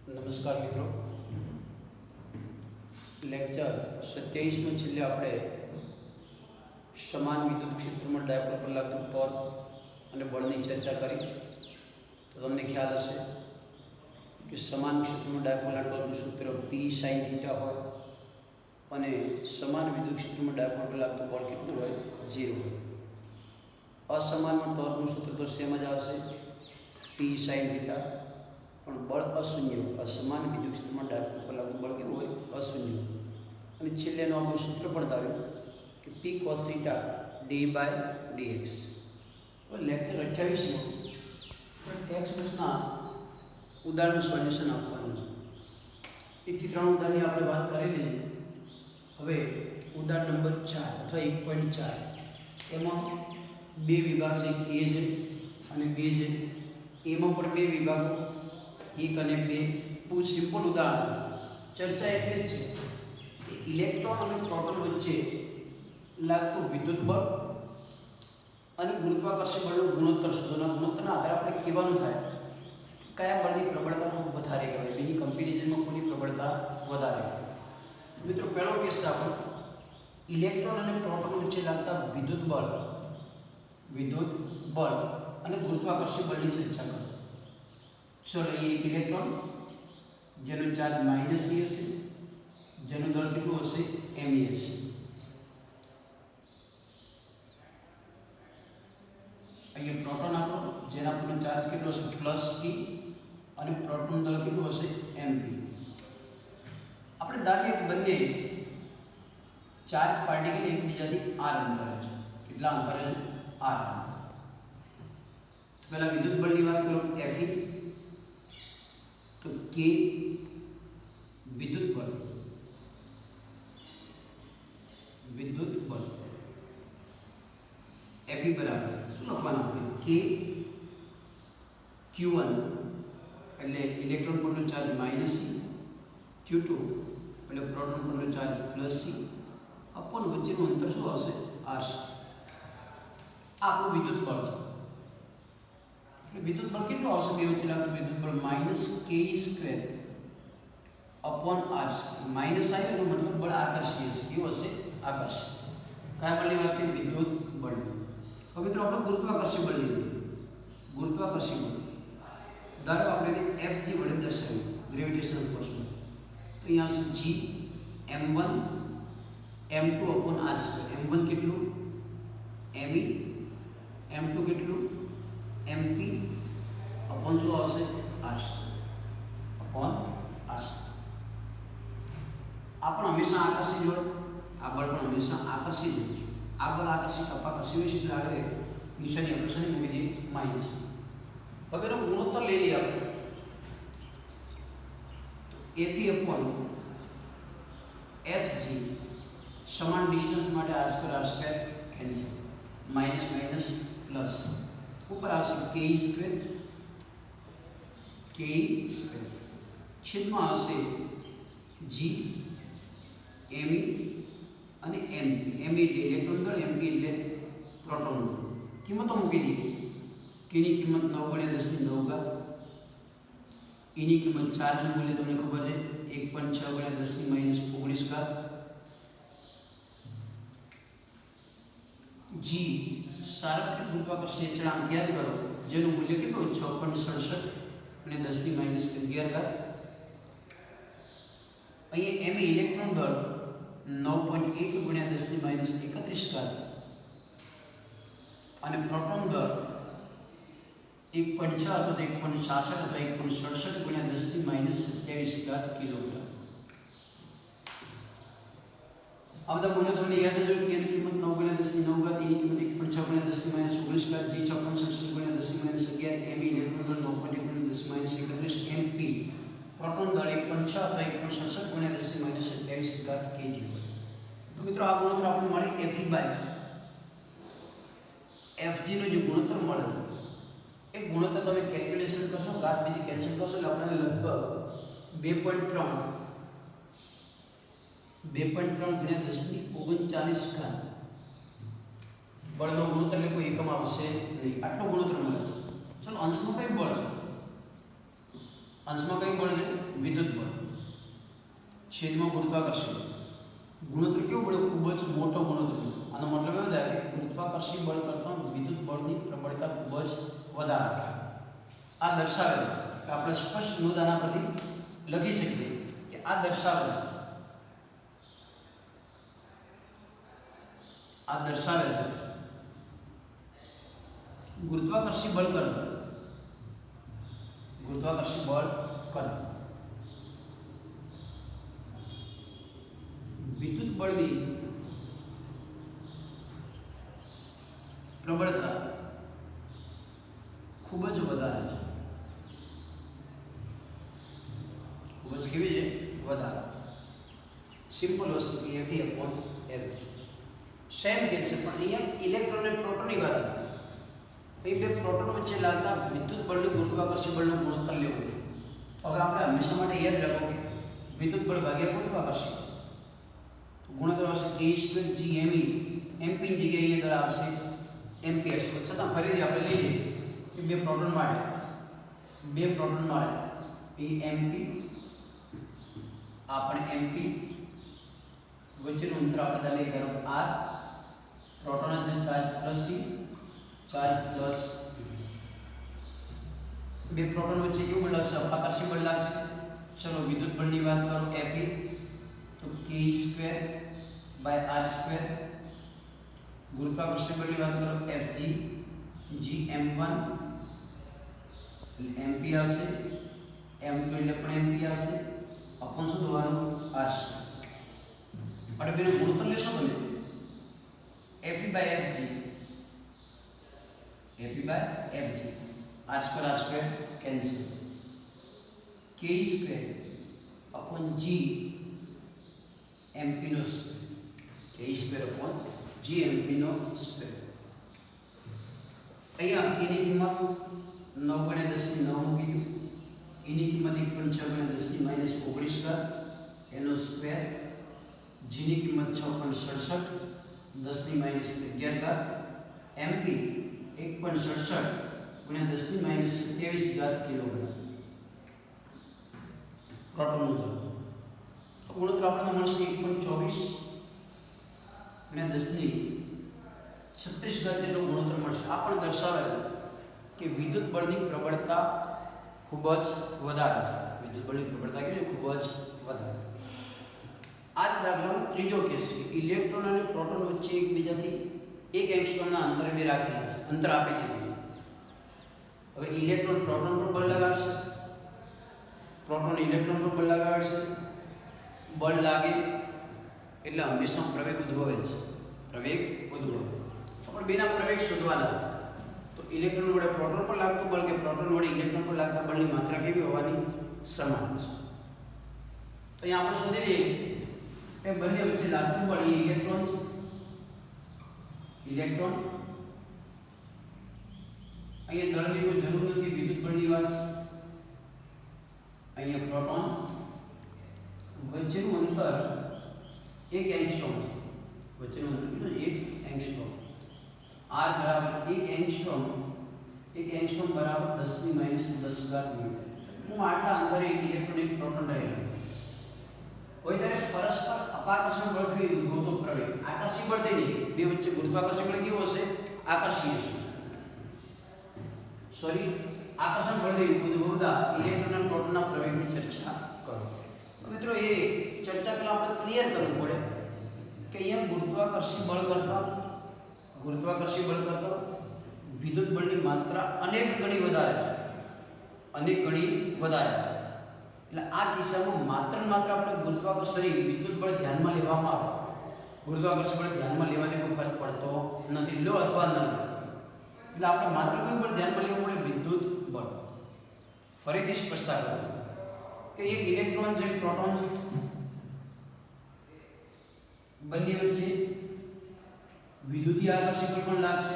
નમસ્કાર મિત્રો, લેક્ચર 27 में છેલ્લે આપણે સમાન વિદ્યુત ક્ષેત્રમાં ડાયપોલ પર લાગતું ટોર્ક અને બળની ચર્ચા કરી. તો તમને ખ્યાલ હશે કે સમાન ક્ષેત્રમાં ડાયપોલના ટોર્કનું સૂત્ર P sin θ હોય અને સમાન વિદ્યુત ક્ષેત્રમાં ડાયપોલ પર લાગતું બળ કેટલું હોય? 0 હોય. અસમાનમાં ટોર્કનું સૂત્ર તો સેમ જ આવશે, P sin θ, પણ બળ અશૂન્ય. અસમાન વિદ્યુત ક્ષેત્રમાં ડાયપોલ પર લાગતું બળ કેવું હોય? અશૂન્ય. અને છેલ્લે એનું આપણું સૂત્ર પણ તાર્યું કે P cos θ d/dx. લેક્ચર 28માં ટેક્સ્ટ બુક્સના ઉદાહરણનું સોલ્યુશન આપવાનું છે. 1 થી 3 ઉદાહરણની આપણે વાત કરેલી. હવે ઉદાહરણ નંબર 4 અથવા 1.4 એમાં બે વિભાગ છે, A છે અને B છે. એમાં પણ બે વિભાગો, 1 અને 2. બહુ સિમ્પલ ઉદાહરણ. ચર્ચા એટલે જ છે કે ઇલેક્ટ્રોન અને પ્રોટોન વચ્ચે લાગતું વિદ્યુત બળ અને ગુરુત્વાકર્ષણ બળનો ગુણોત્તર શોધવાના. ગુણોત્તરના આધારે આપણે કહેવાનું થાય કયા બળની પ્રબળતા ખૂબ વધારે કહેવાય, બેની કમ્પેરિઝનમાં કોની પ્રબળતા વધારે. મિત્રો, પહેલો કેસ આપણો ઇલેક્ટ્રોન અને પ્રોટોન વચ્ચે લાગતા વિદ્યુત બળ અને ગુરુત્વાકર્ષણ બળની ચર્ચા કરો. ચલો, એ એક ઇલેક્ટ્રોન જેનો ચાર્જ -e હશે, જેનું દળ કેટલું હશે? me હશે. અહીંયા પ્રોટોન આપણો જેના પરનો ચાર્જ કેટલો હશે? +e, અને પ્રોટોન દળ કેટલું હશે? mp. આપણે ધારીએ બંને ચાર્જ પાર્ટિકલ એકબીજાથી r અંતરે છે. કેટલા અંતરે છે? r. પહેલા વિદ્યુત બળની વાત કરો, Fe. તો k વિદ્યુત બળ Fe બરાબર શું લખવાનું આપણે? k q1 એટલે ઇલેક્ટ્રોન પરનો ચાર્જ -e, q2 એટલે પ્રોટોન પરનો ચાર્જ +e, અપોન વચ્ચેનું અંતર શું હશે? r. આ આપણું વિદ્યુત બળ છે. વિદ્યુત બળ કેટલું આવશે? બે વચ્ચે લાગતું વિદ્યુત બળ -k² અપોન r. માઇનસ આવે એનો મતલબ બળ આકર્ષીય છે. કેવું હશે? આકર્ષી. કયા બળની વાત કરીએ? વિદ્યુત બળની. હવે મિત્રો આપણે ગુરુત્વાકર્ષણ બળ લઈએ. ગુરુત્વાકર્ષણ બળ ધારો આપણે Fg વડે દર્શાવ્યું, ગ્રેવિટેશનલ ફોર્સમાં. તો અહીંયા હશે g m1 m2 upon r². m1 કેટલું? me. m2 કેટલું? mp અપોન શું આવશે? r² upon r². આ પણ હંમેશા આકર્ષિત હોય, આ બળ પણ હંમેશા આકર્ષિત હોય. આ બળ આકર્ષિત અપાકર્ષિત હોય છે એટલે આગળ નિશાની આકર્ષણ મૂકી દઈએ માઇનસ. હવે એનો ગુણોત્તર લઈ લઈએ આપણે. Fe અપોન Fg સમાન ડિસ્ટન્સ માટે r² cancel, minus minus plus, ઉપર આવશે k² છેદમાં હશે g me અને mp. me એટલે ઇલેક્ટ્રોન દળ, mp એટલે પ્રોટોન દળ. કિંમતો મૂકી દઈએ. k ની કિંમત 9 × 10⁹. e ની કિંમત ચાર્જનું મૂલ્ય તમને ખબર છે 1.6 × 10⁻19. g સાર્વત્રિક ગુરુત્વાકર્ષણ અચળાંક યાદ કરો, જેનું મૂલ્ય કેટલું? 6.67 × 10⁻11. અહીંયા me ઇલેક્ટ્રોન દળ 9.1 × 10⁻31 અને પ્રોટોન દળ 1.6 અથવા 1.66 અથવા 1.67 × 10⁻27 કિલોગ્રામ. આ બધા મૂલ્યો તમને યાદ જ હોય. કે ની કિંમત 9 × 10⁹, એની કિંમત 1.6 × 10⁻19, g 6.67 × 10⁻11, me ઇલેક્ટ્રોન દળ 9.1 × 10⁻31, mp પ્રોટોન દળ 1.6 અથવા 1.67 × 10⁻27 kg. તો મિત્રો આ ગુણોત્તર આપણને મળે Fe/Fg નો જે ગુણોત્તર મળે એ ગુણોત્તર તમે કેલ્ક્યુલેશન કરશો, ઘાત બીજી કેન્સલ કરશો એટલે આપણને લગભગ 2.3 × 10⁻39 બળનો ગુણોત્તર એટલે કોઈ એકમ આવશે નહીં. આટલો ગુણોત્તર મળે છે. ચલો, અંશમાં કઈ બળ છે? અંશમાં કયું બળ છે? વિદ્યુત બળ છેદમાં ગુરુત્વાકર્ષણ બળ. ગુણોત્તર કેવો બળ? ખૂબ જ મોટો ગુણોત્તર. આનો મતલબ એવો થાય કે ગુરુત્વાકર્ષણ બળ કરતાં વિદ્યુત બળની પ્રબળતા ખૂબ જ વધારે. આ દર્શાવે છે કે આપણે સ્પષ્ટ નોંધ આના પરથી લખી શકીએ કે આ દર્શાવે છે ગુરુત્વાકર્ષી બળ કરતાં વિદ્યુત બળની પ્રબળતા ખૂબ જ વધારે છે. ખૂબ જ કેવી છે? વધારે. સિમ્પલ વસ્તુ કે F upon F છે. સેમ કેસ છે, પણ અહીંયા ઇલેક્ટ્રોન અને પ્રોટોનની વાત હતી. બે પ્રોટોન વચ્ચે લાગતા વિદ્યુત બળનું ગુરુત્વાકર્ષણ બળનો ગુણોત્તર લેવો. તો હવે આપણે હંમેશા માટે યાદ રાખો કે વિદ્યુત બળ ભાગ્યા ગુરુત્વાકર્ષણ ગુણોત્તર આવશે k² GME. MP ની જગ્યાએ અહીંયા આવશે એમ્પિયર. છતાં ફરીથી આપણે લઈએ કે બે પ્રોટોન માટે એ MP આપણે MP વચ્ચેનું અંતર આપણે લઈએ ધારો R. પ્રોટોન છે charge plus C, charge plus. બે પ્રોટોન વચ્ચે કેવું બળ લાગશે? અપાકર્ષી બળ લાગશે. ચલો વિદ્યુત બળની વાત કરો Fe તો k² R². ગુરુત્વાકર્ષણ બળની વાત કરો Fg Gm1 MP આવશે, M2 એટલે પણ MP આવશે. અપોન શું થવાનું? R². અને બેનો ગુણોત્તર લેશો તમે Fe/Fg R² cancel. k² upon G MP નો square k² upon G MP નો સ્ક્વેર. અહીંયા k ની કિંમત 9 × 10⁹ મૂકી દો. e ની કિંમત 1.6 × 10⁻19 એનો સ્ક્વેર. g ની કિંમત 6.67 10⁻11 MP 1.67 × 10⁻27 કિલોગ્રામ પ્રોટોનનું દળ. ગુણોત્તર આપણને મળશે 1.24 × 10⁻36 જેટલો ગુણોત્તર મળશે. આ પણ દર્શાવે છે કે વિદ્યુત બળની પ્રબળતા ખૂબ જ વધારે છે. વિદ્યુત બળની પ્રબળતા કેવી? ખૂબ જ વધારે. આ જ દાખલાનો ત્રીજો કેસ છે. ઇલેક્ટ્રોન અને પ્રોટોન વચ્ચે એકબીજાથી 1 એંગસ્ટ્રોમના અંતરે બે રાખેલા છે. અંતર આપી દીધું. હવે ઇલેક્ટ્રોન પ્રોટોન પર બળ લગાડશે, પ્રોટોન ઇલેક્ટ્રોન પર બળ લગાડશે. બળ લાગે એટલે હંમેશા પ્રવેગ ઉદ્ભવે છે. આપણે બેના પ્રવેગ શોધવાના. તો ઇલેક્ટ્રોન વડે પ્રોટોન પર લાગતું બળ કે પ્રોટોન વડે ઇલેક્ટ્રોન પર લાગતા બળની માત્રા કેવી હોવાની? સમાન છે. તો અહીંયા આપણે શોધી લઈએ કે બંને વચ્ચે લાગતું બળ એ ઇલેક્ટ્રોન છે. ઇલેક્ટ્રોન અહીંયા દળની કોઈ જરૂર નથી, વિદ્યુત બળની વાત છે. અહીંયા પ્રોટોન વચ્ચેનું અંતર 1 એંગસ્ટ્રોમ છે. વચ્ચેનું અંતર કેટલું? 1 એંગસ્ટ્રોમ. r બરાબર 1 એંગસ્ટ્રોમ. 1 એંગસ્ટ્રોમ બરાબર 10⁻10 મીટર. હું આટલા અંતરે એક ઇલેક્ટ્રોન એક પ્રોટોન રહેલો હોય ત્યારે પરસ્પર અપાકર્ષણ બળથી ઉદ્ભવતો પ્રવેગ. આકર્ષી બળ નહીં, બે વચ્ચે ગુરુત્વાકર્ષણ બળ કેવું હશે? આકર્ષીય છે. આકર્ષણ બળથી ઉદ્ભવતા ઇલેક્ટ્રોન અને પ્રોટોનના પ્રવેગની ચર્ચા કરો. મિત્રો એ ચર્ચા પહેલા આપણે ક્લિયર કરવું પડે કે અહીંયા ગુરુત્વાકર્ષી બળ કરતા વિદ્યુત બળની માત્રા અનેક ગણી વધારે છે. એટલે આ કિસ્સામાં માત્ર આપણે વિદ્યુત બળ ધ્યાનમાં લેવામાં આવે. ગુરુત્વાકર્ષણ બળ ધ્યાનમાં લેવાથી કોઈ ફરક પડતો નથી. લો અથવા ન લો, એટલે આપણે માત્ર કોઈ બળ ધ્યાનમાં લેવું પડે? વિદ્યુત બળ. ફરીથી સ્પષ્ટતા કરું કે એક ઇલેક્ટ્રોન છે, પ્રોટોન છે, બંને વચ્ચે વિદ્યુતીય આકર્ષી બળ પણ લાગશે,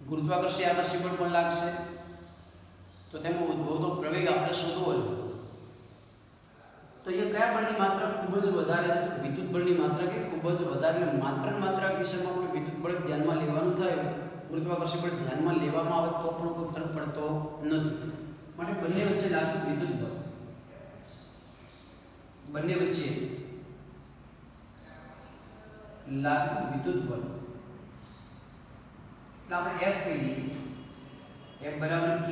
ગુરુત્વાકર્ષી આકર્ષી બળ પણ લાગશે. તો તેમાં ઉદ્ભવતો પ્રવેગ આપણે શોધવો હોય તો એ કયા બળની માત્રા ખૂબ જ વધારે છે? વિદ્યુત બળની માત્રા કે ખૂબ જ વધારે. એટલે માત્રા કિસ્સામાં આપણે વિદ્યુત બળ ધ્યાનમાં લેવાનું થાય, ગુરુત્વાકર્ષી બળ ધ્યાનમાં લેવામાં આવે તો પણ કોઈ ફરક પડતો નથી. માટે બંને વચ્ચે લાગતું વિદ્યુત બળ, બંને વચ્ચે લાગતું વિદ્યુત બળ એટલે આપણે F કહીએ. F બરાબર K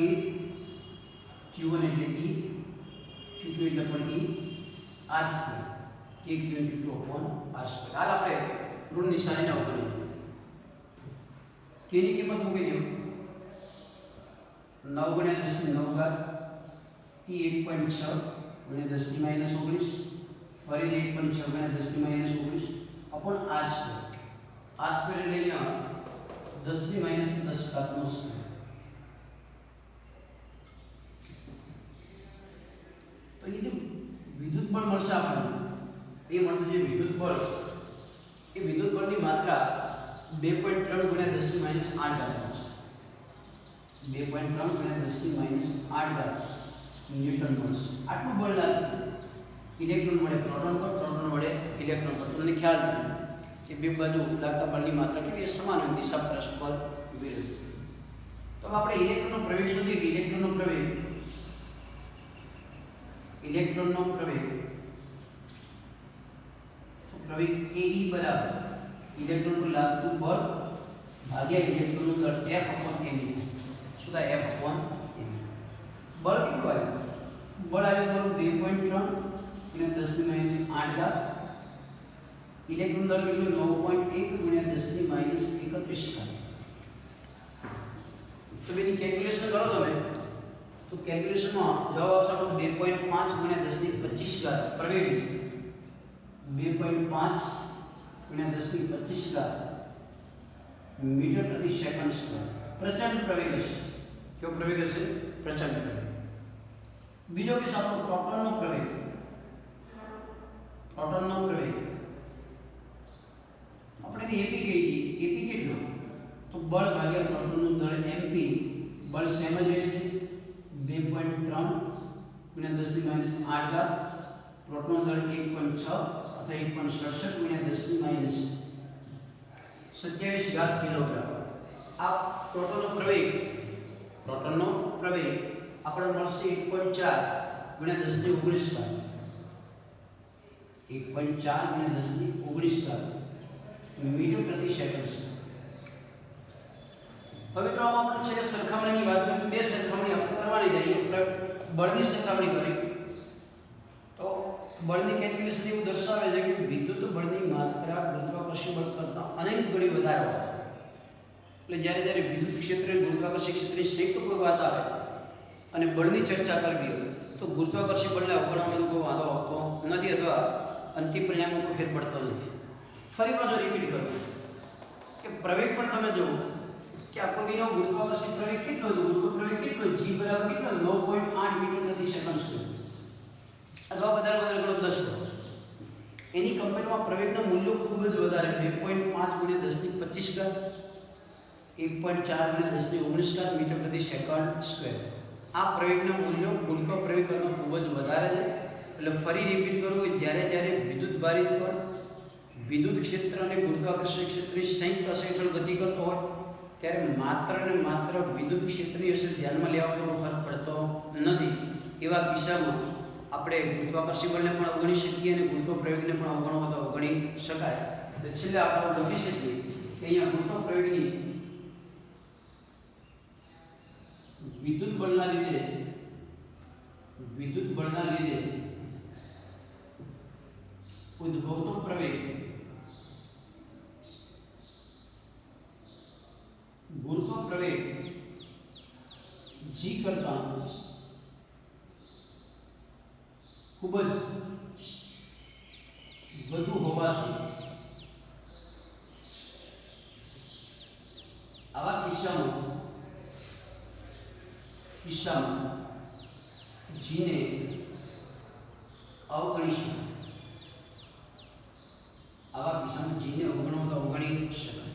Q1 એટલે E, Q2 એટલે પણ E, R square K Q1 Q2 upon R square. હાલ આપણે ઋણ નિશાનીને અવગણીએ. K ની કિંમત મૂકી દો 9 ગુણ્યા 10 ની 9 ઘાત, T 1.6 ગુણ્યા 10 ની -19, ફરીથી 1.6 ગુણ્યા 10 ની -19 upon R square. R square એટલે અહીંયા 10 ની -10 ઘાતનો સ્ક્વેર. તો એ જે વિદ્યુત બળ મળશે આપણને, એ મળતું જે વિદ્યુત બળ, એ વિદ્યુત બળની માત્રા 2.3 ગુણ્યા 10 ની -8 ઘાત મળશે. 2.3 ગુણ્યા 10 ની -8 ઘાત ન્યૂટન મળશે. આટલું બળ લાગશે ઇલેક્ટ્રોન વડે પ્રોટોન પર, પ્રોટોન વડે ઇલેક્ટ્રોન પર. તમને ખ્યાલ છે કે બે બાજુ લાગતા બળની માત્રા કેવી સમાન હોય, દિશા પરસ્પર વિરુદ્ધ. તો આપણે ઇલેક્ટ્રોનનો પ્રવેગ શોધીએ કે ઇલેક્ટ્રોનનો પ્રવેગ પ્રવેગ AE બરાબર ઇલેક્ટ્રોન પર લાગતું બળ ભાગ્યા ઇલેક્ટ્રોનનું દળ F upon m. શું થાય? F upon m. બળ કેટલું આવ્યું? બળ આવ્યું 2.3 ગુણ્યા 10 ની -8 ઘાત. ઇલેક્ટ્રોન દળ કેટલું? 9.1 ગુણ્યા 10 ની -31 ઘાત. તો બેની કેલ્ક્યુલેશન કરો તમે, તો કેલ્ક્યુલેશનમાં જવાબ આવશે આપણો 2.5 ગુણ્યા 10 ની 25 ઘાત પ્રવેગ. 2.5 ગુણ્યા 10 ની 25 ઘાત મીટર પ્રતિ સેકન્ડ સ્ક્વેર. પ્રચંડ પ્રવેગ હશે. કેવો પ્રવેગ હશે? પ્રચંડ પ્રવેગ. બીજો કેસ આપણો પ્રોટોનનો પ્રવેગ. પ્રોટોનનો પ્રવેગ આપણે AP કહી દઈએ. AP કેટલો? તો બળ ભાગ્યા પ્રોટોનનું દળ mp. બળ સેમ જ રહેશે 2.3 ગુણ્યા 10 ની -8 ઘાત. પ્રોટોન દળ 1.6 અથવા 1.67 ગુણ્યા 10 ની -27 ઘાત કિલોગ્રામ. આ પ્રોટોનનો પ્રવેગ આપણે મળશે 1.4 ગુણ્યા 10 ની 19 ઘાત. 1.4 ગુણ્યા 10 ની 19 ઘાત મીટર પ્રતિ સેકન્ડ. હવે તો આપણે છે સરખામણીની વાત કરીએ. બે સરખામણી આપણે કરવાની છે. બળની સરખામણી કરી તો બળની કેલ્ક્યુલેશન એવું દર્શાવે છે કે વિદ્યુત બળની માત્રા ગુરુત્વાકર્ષણ બળ કરતાં અનેક ગણી વધારે હોય. એટલે જ્યારે વિદ્યુત ક્ષેત્ર અને ગુરુત્વાકર્ષણ ક્ષેત્રની સંયુક્ત કોઈ વાત આવે અને બળની ચર્ચા કરવી હોય તો ગુરુત્વાકર્ષણ બળને અવગણવાનો કોઈ વાંધો આવતો નથી અથવા અંતિમ પરિણામમાં કોઈ ફેર પડતો નથી. ફરી પાછો રિપીટ કરું કે પ્રવેગ પણ તમે જુઓ કે આ કોઈનો ગુરુત્વાકર્ષણ પ્રવેગ કેટલો હતો? ગુરુત્વ પ્રવેગ કેટલો? G બરાબર કેટલો? 9.8 મીટર પ્રતિ સેકન્ડ સ્ક્વેર અથવા વધારે 10. એની કંપેરમાં પ્રવેગના મૂલ્યો ખૂબ જ વધારે 2.5 ગુણ્યા 10 ની 25 ઘાત, 1.4 ગુણ્યા 10 ની 19 ઘાત મીટર પ્રતિ સેકન્ડ સ્ક્વેર. આ પ્રવેગના મૂલ્યો ગુરુત્વ પ્રવેગ કરતાં ખૂબ જ વધારે છે. એટલે ફરી રિપીટ કરું કે જ્યારે વિદ્યુત ભારિત બળ વિદ્યુત ક્ષેત્ર અને ગુરુત્વાકર્ષણ ક્ષેત્રની સંયુક્ત અસંચળ ગતિ કરતો હોય ત્યારે માત્ર ને માત્ર વિદ્યુત ક્ષેત્રની અસર ધ્યાનમાં લેવાનો ફરક પડતો નથી. એવા કિસ્સામાં આપણે ગુરુત્વાકર્ષણ બળને પણ અવગણી શકીએ અને ગુરુત્વ પ્રવેગને પણ અવગણવો તો અવગણી શકાય. છેલ્લે આપણે લખી શકીએ કે અહીંયા ગુરુત્વ પ્રવેગની વિદ્યુત બળના લીધે ઉદ્ભવતો પ્રવેગ ગુરુત્વ પ્રવેગ G કરતાં ખૂબ જ વધુ હોવાથી આવા કિસ્સામાં G ને અવગણીશું. આવા કિસ્સામાં G ને અવગણવો તો અવગણી શકાય.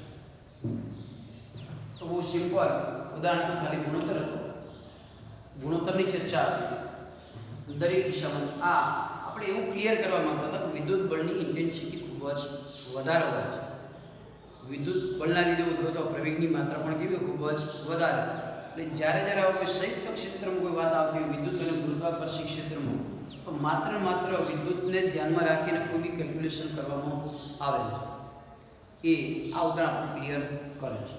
તો બહુ સિમ્પલ ઉદાહરણ તો ખાલી ગુણોત્તર હતો. ગુણોત્તરની ચર્ચા દરેક કિસ્સામાં આપણે એવું ક્લિયર કરવા માંગતા હતા કે વિદ્યુત બળની ઇન્ટેન્સિટી ખૂબ જ વધારે હોય છે. વિદ્યુત બળના લીધે ઉદ્ભવતા પ્રવેગની માત્રા પણ કેવી ખૂબ જ વધારે. એટલે જ્યારે જ્યારે આવો કોઈ સંયુક્ત ક્ષેત્રમાં કોઈ વાત આવતી હોય વિદ્યુત અને ગુરુત્વાકર્ષી ક્ષેત્રમાં, તો માત્ર વિદ્યુતને ધ્યાનમાં રાખીને કોઈ બી કેલ્ક્યુલેશન કરવામાં આવે છે. એ આ ઉદાહરણ આપણે ક્લિયર કરે છે.